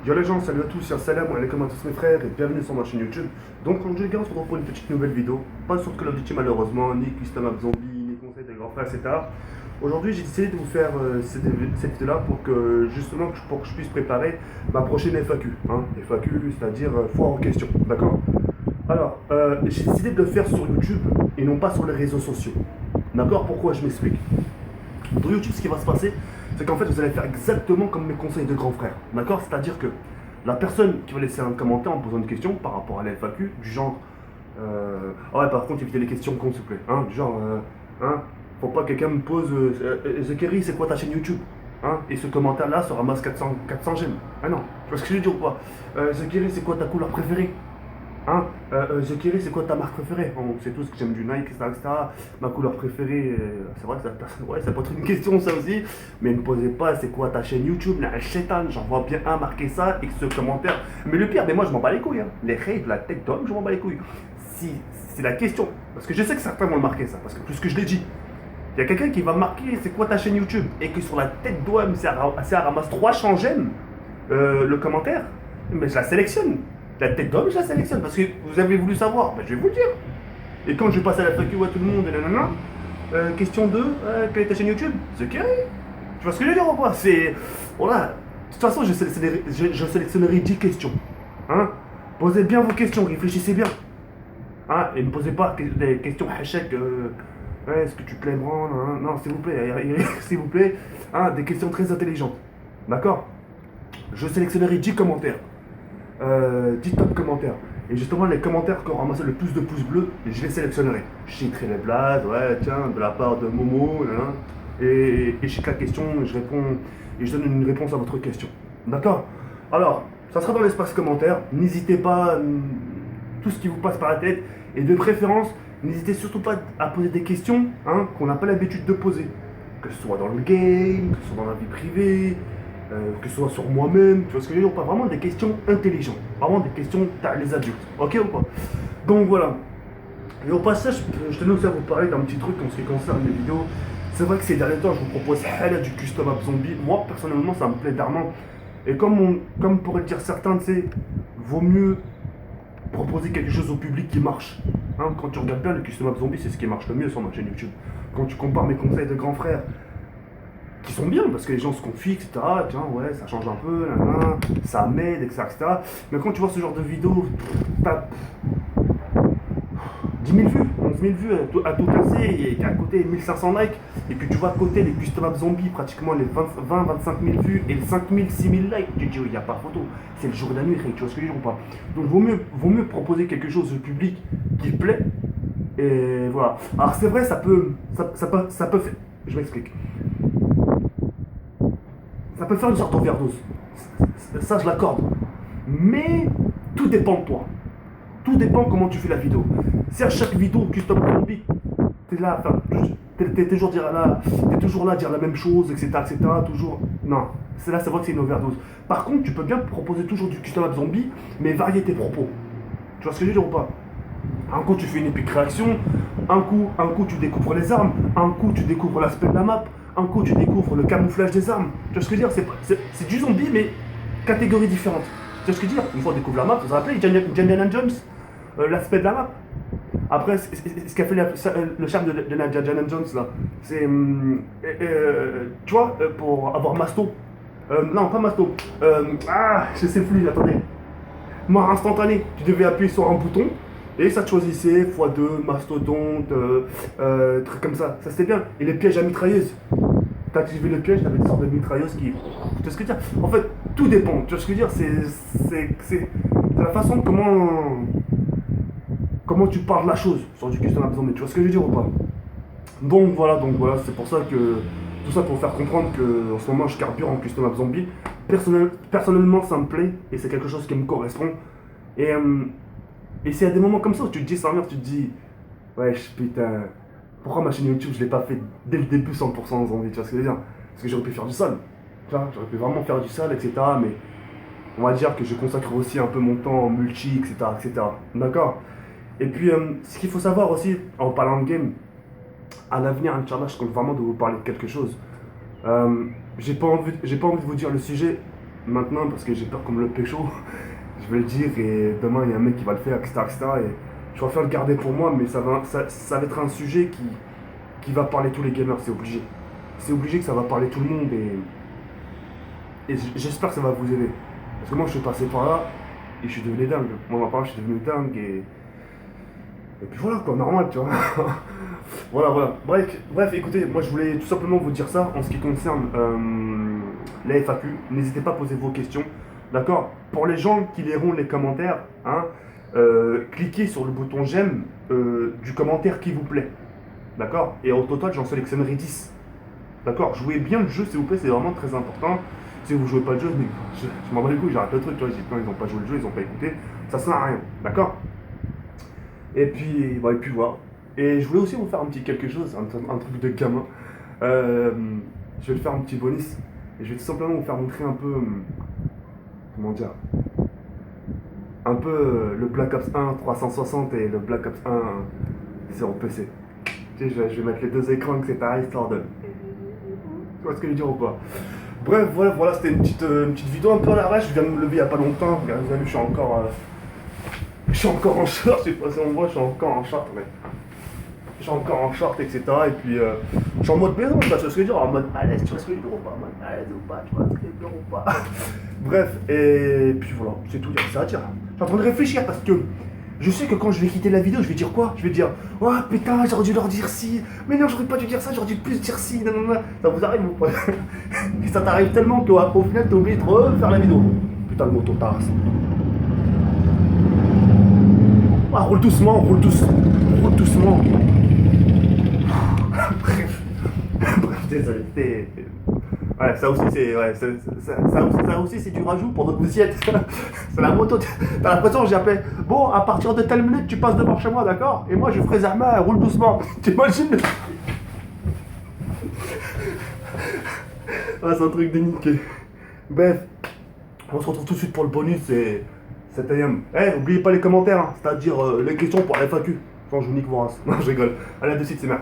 Yo les gens, salut à tous, salam alaikum à tous mes frères et bienvenue sur ma chaîne YouTube. Donc aujourd'hui les gars, on se retrouve pour une petite nouvelle vidéo. Pas sur Call of Duty malheureusement, ni Custom App Zombie, ni conseils des grands frères, etc. Aujourd'hui j'ai décidé de vous faire cette vidéo là pour que justement pour que je puisse préparer ma prochaine FAQ. FAQ, c'est-à-dire foire aux questions, d'accord. Alors, j'ai décidé de le faire sur YouTube et non pas sur les réseaux sociaux. D'accord. Pourquoi? Je m'explique. Dans YouTube, ce qui va se passer, c'est qu'en fait, vous allez faire exactement comme mes conseils de grands frères. D'accord. C'est-à-dire que la personne qui va laisser un commentaire en posant une question par rapport à la FAQ, du genre ah ouais, par contre, évitez les questions cons, s'il vous plaît. Du genre faut pas que quelqu'un me pose Zekeri, c'est quoi ta chaîne YouTube? Et ce commentaire-là se ramasse 400 j'aime. Ah non, tu vois ce que je veux dire ou pas? Zekeri, c'est quoi ta couleur préférée? Zekeri, c'est quoi ta marque préférée? On sait tous que j'aime du Nike, etc. Ma couleur préférée, c'est vrai que ça peut être une question ça aussi, mais ne posez pas c'est quoi ta chaîne YouTube, la chétan, j'en vois bien un marquer ça et que ce commentaire. Mais le pire, mais moi je m'en bats les couilles, les hates, la tech d'homme, je m'en bats les couilles. Si c'est la question, parce que je sais que certains vont le marquer ça, parce que plus que je l'ai dit, il y a quelqu'un qui va marquer c'est quoi ta chaîne YouTube et que sur la tête d'homme, ça ramasse 300 j'aime le commentaire, mais je la sélectionne. La tête d'homme, je la sélectionne parce que vous avez voulu savoir, je vais vous le dire. Et quand je vais passer à la FAQ à tout le monde, et nanana, question 2, quelle est ta chaîne YouTube? The Kerry. Tu vois ce que je veux dire ou pas? C'est. Voilà. De toute façon, je sélectionnerai 10 questions. Posez bien vos questions, réfléchissez bien. Et ne posez pas des questions hachek. Est-ce que tu te lèves? Non, s'il vous plaît, s'il vous plaît. Des questions très intelligentes. D'accord. Je sélectionnerai 10 commentaires. 10 top commentaires. Et justement, les commentaires qui ont ramassé le plus de pouces bleus, je les sélectionnerai. Je citerai les blagues, tiens, de la part de Momo, et je cite la question, et je réponds, et je donne une réponse à votre question. D'accord. Alors, ça sera dans l'espace commentaire. N'hésitez pas, tout ce qui vous passe par la tête, et de préférence, n'hésitez surtout pas à poser des questions qu'on n'a pas l'habitude de poser. Que ce soit dans le game, que ce soit dans la vie privée, que ce soit sur moi-même, tu vois ce que je veux dire, pas vraiment des questions intelligentes, vraiment des questions t'as les adultes, ok ou pas? Donc voilà. Et au passage, je tenais aussi à vous parler d'un petit truc en ce qui concerne les vidéos. C'est vrai que ces derniers temps, je vous propose du custom app zombie. Moi, personnellement, ça me plaît d'armement. Et comme pourraient le dire certains, tu sais, vaut mieux proposer quelque chose au public qui marche. Quand tu regardes bien le custom app zombie, c'est ce qui marche le mieux sur ma chaîne YouTube. Quand tu compares mes conseils de grands frères, qui sont bien parce que les gens se confient, etc. Tiens, ouais, ça change un peu, ça m'aide, etc., etc. Mais quand tu vois ce genre de vidéo, t'as 10 000 vues, 11 000 vues à tout casser, et à côté 1500 likes, et puis tu vois à côté les custom app zombies, pratiquement les 20-25 000 vues et les 5 000, 6 000 likes, tu te dis, il n'y a pas photo, c'est le jour et la nuit, tu vois ce que je veux dire ou pas? Donc vaut mieux proposer quelque chose au public qui plaît, et voilà. Alors c'est vrai, ça peut faire, je m'explique. Ça peut faire une sorte d'overdose. Ça, je l'accorde. Mais tout dépend de toi. Tout dépend comment tu fais la vidéo. Si à chaque vidéo, custom zombie, t'es là, t'es toujours là à dire la même chose, etc., etc., toujours. Non, c'est vrai que c'est une overdose. Par contre, tu peux bien proposer toujours du custom app zombie, mais varier tes propos. Tu vois ce que je veux dire ou pas? Un coup, tu fais une épique réaction. Un coup, tu découvres les armes. Un coup, tu découvres l'aspect de la map. Un coup, tu découvres le camouflage des armes. Tu vois ce que je veux dire? C'est du zombie, mais catégorie différente. Tu vois ce que je veux dire? Une fois on découvre la map, vous vous rappelez Indiana Jones, l'aspect de la map. Après, ce qu'a fait le charme de Indiana Jones, là, c'est, tu vois, pour avoir Masto. Non, pas Masto. Je sais plus, attendez. Mort instantané. Tu devais appuyer sur un bouton. Et ça te choisissait x2, mastodonte, trucs comme ça. Ça c'était bien. Et les pièges à mitrailleuse. T'as activé le piège, t'avais des sortes de mitrailleuses qui. Tu vois ce que je veux dire? En fait, tout dépend. Tu vois ce que je veux dire? C'est la façon comment tu parles la chose sur du custom app zombie. Tu vois ce que je veux dire ou pas? Donc voilà, c'est pour ça que. Tout ça pour faire comprendre que en ce moment je carbure en custom app zombie. Personnellement, ça me plaît et c'est quelque chose qui me correspond. Et c'est à des moments comme ça où tu te dis, tu te dis, ouais, putain, pourquoi ma chaîne YouTube je l'ai pas fait dès le début 100% zombie, tu vois ce que je veux dire? Parce que j'aurais pu faire du sale, tu vois, j'aurais pu vraiment faire du sale, etc. Mais on va dire que je consacre aussi un peu mon temps en multi, etc., etc. D'accord? Et puis, ce qu'il faut savoir aussi, en parlant de game, à l'avenir, Inch'Allah, je compte vraiment de vous parler de quelque chose. J'ai pas envie de vous dire le sujet, maintenant parce que j'ai peur qu'on me le pécho. Je vais le dire et demain il y a un mec qui va le faire, etc. etc. et je préfère le garder pour moi, mais ça va être un sujet qui va parler tous les gamers, c'est obligé. C'est obligé que ça va parler tout le monde et j'espère que ça va vous aider. Parce que moi je suis passé par là et je suis devenu dingue. Moi ma part je suis devenu dingue et puis voilà quoi, normal tu vois. Voilà. Bref, écoutez, moi je voulais tout simplement vous dire ça en ce qui concerne la FAQ. N'hésitez pas à poser vos questions. D'accord. Pour les gens qui liront les commentaires, hein, cliquez sur le bouton j'aime du commentaire qui vous plaît. D'accord. Et au total, j'en sélectionnerai 10. D'accord. Jouez bien le jeu, s'il vous plaît, c'est vraiment très important. Si vous jouez pas le jeu, mais je m'en bats les couilles, j'arrête le truc. Tu vois, ils n'ont pas joué le jeu, ils n'ont pas écouté. Ça sert à rien. D'accord. Et puis voilà. Et je voulais aussi vous faire un petit quelque chose, un truc de gamin. Euh, je vais te faire un petit bonus. Et je vais tout simplement vous faire montrer un peu. Comment dire. Un peu le Black Ops 1 360 et le Black Ops 1 sur PC. Tu sais, je vais mettre les deux écrans, etc. histoire de. Tu vois ce que je veux dire ou pas? Bref, voilà, c'était une petite vidéo un peu à l'arrache. Je viens de me lever il y a pas longtemps. Regardez, vous avez vu, je suis encore en short. Je sais pas si on voit, je suis encore en short, mais. Je suis encore en short, etc. Et puis, je suis en mode maison, tu vois ce que je veux dire, en mode à l'aise, tu vois ce que je veux dire ou pas, en mode à l'aise ou pas, tu vois ce que je veux dire ou pas. Bref, et puis voilà, c'est tout, il y a ça à dire. Je suis en train de réfléchir parce que je sais que quand je vais quitter la vidéo, je vais dire quoi? Je vais dire, oh putain, j'aurais dû leur dire si, mais non, j'aurais pas dû dire ça, j'aurais dû plus dire si, non, non, non. Ça vous arrive ou pas? Et ça t'arrive tellement qu'au final, t'es obligé de refaire la vidéo. Putain, le moto tasse. Ah, roule doucement, roule doucement. Bref, désolé. Ouais, ça aussi c'est. Ouais, ça aussi c'est du rajout pour notre musiette. C'est la moto. T'as l'impression que j'ai appelé. Bon, à partir de telle minute, tu passes devant chez moi, d'accord? Et moi je ferai Zama, roule doucement. T'imagines? Ah, c'est un truc de niqué. Bref, on se retrouve tout de suite pour le bonus et. C'est-à-dire. Eh, oubliez pas les commentaires, hein, c'est-à-dire les questions pour la FAQ. Enfin, je vous nique vos races. Non, je rigole. Allez, à de suite, c'est merde.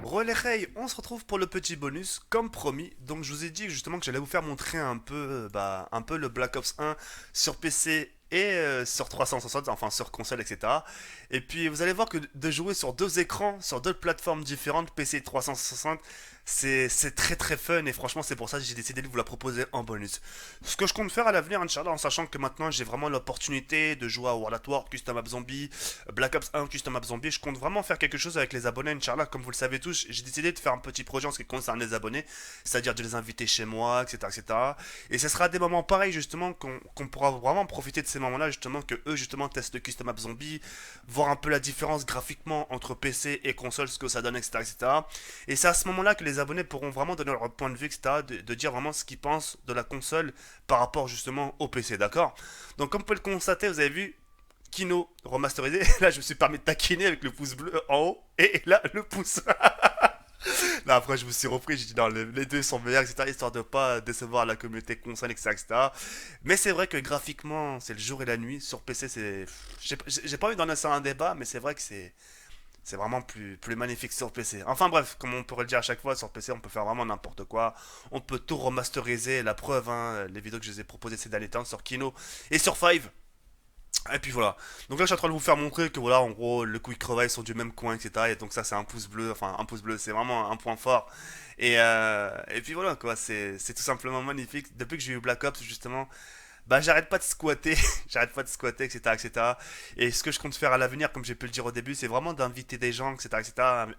Relais, on se retrouve pour le petit bonus, comme promis. Donc je vous ai dit justement que j'allais vous faire montrer un peu, un peu le Black Ops 1 sur PC et sur 360, enfin sur console, etc. Et puis vous allez voir que de jouer sur deux écrans, sur deux plateformes différentes, PC et 360, c'est très très fun et franchement c'est pour ça que j'ai décidé de vous la proposer en bonus. Ce que je compte faire à l'avenir, Inch'Allah, en sachant que maintenant j'ai vraiment l'opportunité de jouer à World at War, Custom Map Zombie, Black Ops 1, Custom Map Zombie, je compte vraiment faire quelque chose avec les abonnés, Inch'Allah, comme vous le savez tous, j'ai décidé de faire un petit projet en ce qui concerne les abonnés, c'est-à-dire de les inviter chez moi, etc. etc. Et ce sera à des moments pareils justement qu'on pourra vraiment profiter de ces moments-là, justement, que eux justement testent le Custom Map Zombie, voir un peu la différence graphiquement entre PC et console, ce que ça donne, etc. etc. Et c'est à ce moment-là que les abonnés pourront vraiment donner leur point de vue, etc., de dire vraiment ce qu'ils pensent de la console par rapport justement au PC, d'accord? Donc comme vous pouvez le constater, vous avez vu, Kino remasterisé. Là, je me suis permis de taquiner avec le pouce bleu en haut et là, le pouce. Là, après, je me suis repris. J'ai dit non, les deux sont meilleurs, etc. Histoire de pas décevoir la communauté console, etc. etc. Mais c'est vrai que graphiquement, c'est le jour et la nuit. Sur PC, c'est. J'ai pas envie d'en lancer un débat, mais c'est vrai que c'est vraiment plus magnifique sur PC. Enfin bref, comme on pourrait le dire à chaque fois, sur PC, on peut faire vraiment n'importe quoi. On peut tout remasteriser. La preuve, hein, les vidéos que je vous ai proposées ces derniers temps sur Kino et sur Five. Et puis voilà. Donc là, je suis en train de vous faire montrer que voilà, en gros, le coup et crevaille sont du même coin, etc. Et donc ça, c'est un pouce bleu. Enfin, un pouce bleu, c'est vraiment un point fort. Et puis voilà, quoi. C'est tout simplement magnifique. Depuis que j'ai eu Black Ops, justement, bah j'arrête pas de squatter, j'arrête pas de squatter, etc., etc. Et ce que je compte faire à l'avenir, comme j'ai pu le dire au début, c'est vraiment d'inviter des gens, etc., etc.,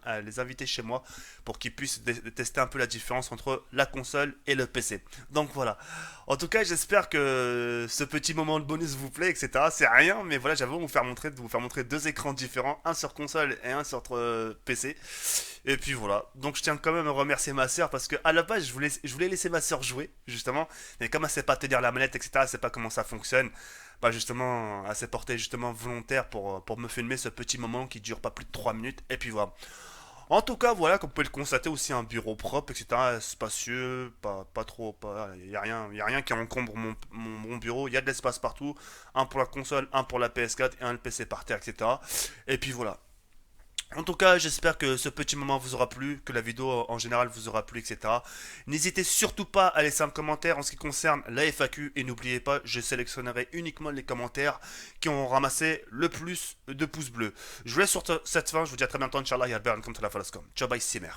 à les inviter chez moi pour qu'ils puissent tester un peu la différence entre la console et le PC. Donc voilà. En tout cas, j'espère que ce petit moment de bonus vous plaît, etc. C'est rien, mais voilà, j'avais de vous faire montrer deux écrans différents, un sur console et un sur PC. Et puis voilà. Donc je tiens quand même à remercier ma soeur parce que à la base, je voulais laisser ma soeur jouer, justement. Mais comme elle sait pas tenir la manette, etc., elle sait pas comment ça fonctionne, bah justement, elle s'est portée justement volontaire pour me filmer ce petit moment qui dure pas plus de 3 minutes. Et puis voilà. En tout cas, voilà, comme vous pouvez le constater, aussi un bureau propre, etc., spacieux, pas trop, y a rien qui encombre mon bureau, il y a de l'espace partout, un pour la console, un pour la PS4 et un le PC par terre, etc. Et puis voilà. En tout cas, j'espère que ce petit moment vous aura plu, que la vidéo en général vous aura plu, etc. N'hésitez surtout pas à laisser un commentaire en ce qui concerne la FAQ et n'oubliez pas, je sélectionnerai uniquement les commentaires qui ont ramassé le plus de pouces bleus. Je vous laisse sur cette fin, je vous dis à très bientôt, Inch'Allah, ya contre la Falascom. Ciao, bye, Simer.